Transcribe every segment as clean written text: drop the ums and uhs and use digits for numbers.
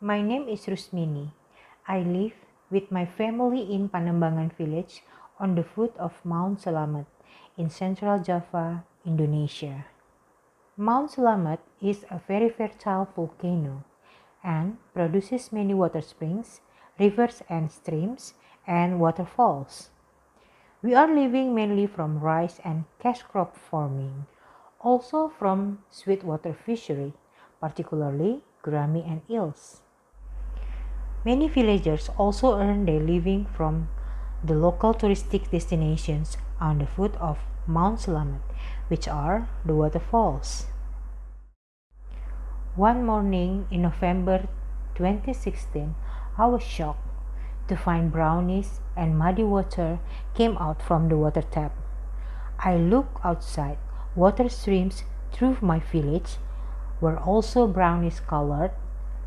My name is Rusmini. I live with my family in Panambangan village on the foot of Mount Selamat in Central Java, Indonesia. Mount Selamat is a very fertile volcano and produces many water springs, rivers and streams, and waterfalls. We are living mainly from rice and cash crop farming, also from sweetwater fishery, particularly gourami and eels. Many villagers also earn their living from the local touristic destinations on the foot of Mount Selamat, which are the waterfalls. One morning in November 2016, I was shocked to find brownies and muddy water came out from the water tap. I looked outside. Water streams through my village were also brownish colored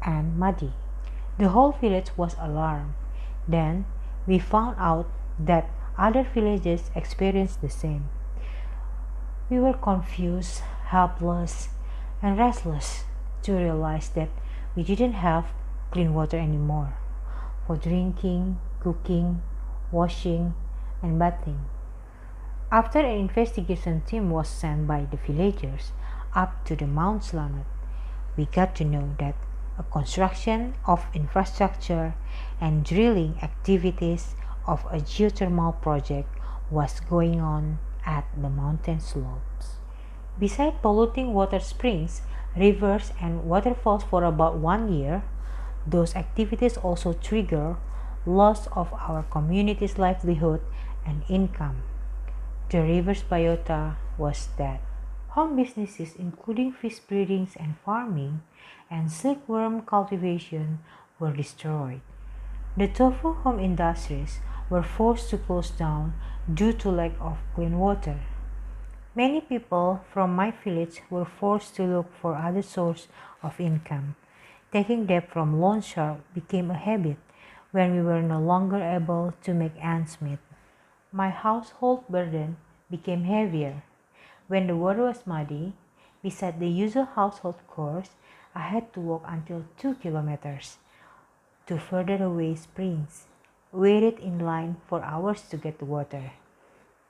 and muddy. The whole village was alarmed. Then we found out that other villages experienced the same. We were confused, helpless, and restless to realize that we didn't have clean water anymore for drinking, cooking, washing, and bathing. After an investigation team was sent by the villagers up to the Mount Selamat, we got to know that a construction of infrastructure and drilling activities of a geothermal project was going on at the mountain slopes. Besides polluting water springs, rivers, and waterfalls for about 1 year, those activities also trigger loss of our community's livelihood and income. The river's biota was dead. Home businesses including fish breeding and farming and silkworm cultivation were destroyed. The tofu home industries were forced to close down due to lack of clean water. Many people from my village were forced to look for other sources of income. Taking debt from loan sharks became a habit when we were no longer able to make ends meet. My household burden became heavier. When the water was muddy, beside the usual household chores, I had to walk until 2 kilometers to further away springs, waited in line for hours to get the water.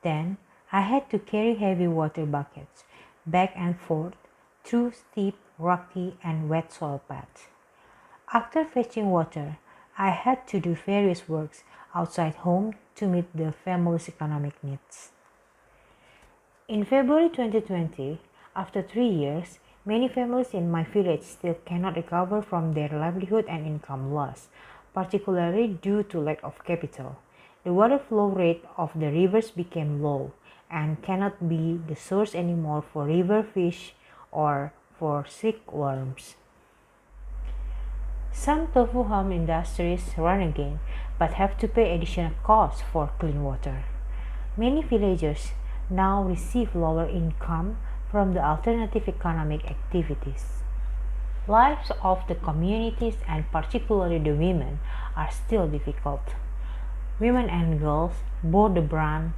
Then I had to carry heavy water buckets back and forth through steep, rocky, and wet soil paths. After fetching water, I had to do various works outside home to meet the family's economic needs. In February 2020, after 3 years, many families in my village still cannot recover from their livelihood and income loss, particularly due to lack of capital. The water flow rate of the rivers became low and cannot be the source anymore for river fish or for silkworms. Some tofu home industries run again, but have to pay additional costs for clean water. Many villagers now receive lower income from the alternative economic activities. Lives of the communities and particularly the women are still difficult. Women and girls bore the brunt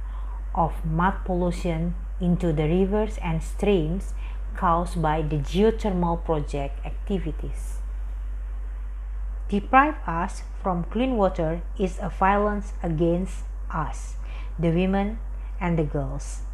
of mud pollution into the rivers and streams caused by the geothermal project activities. Deprive us from clean water is a violence against us, the women and the girls.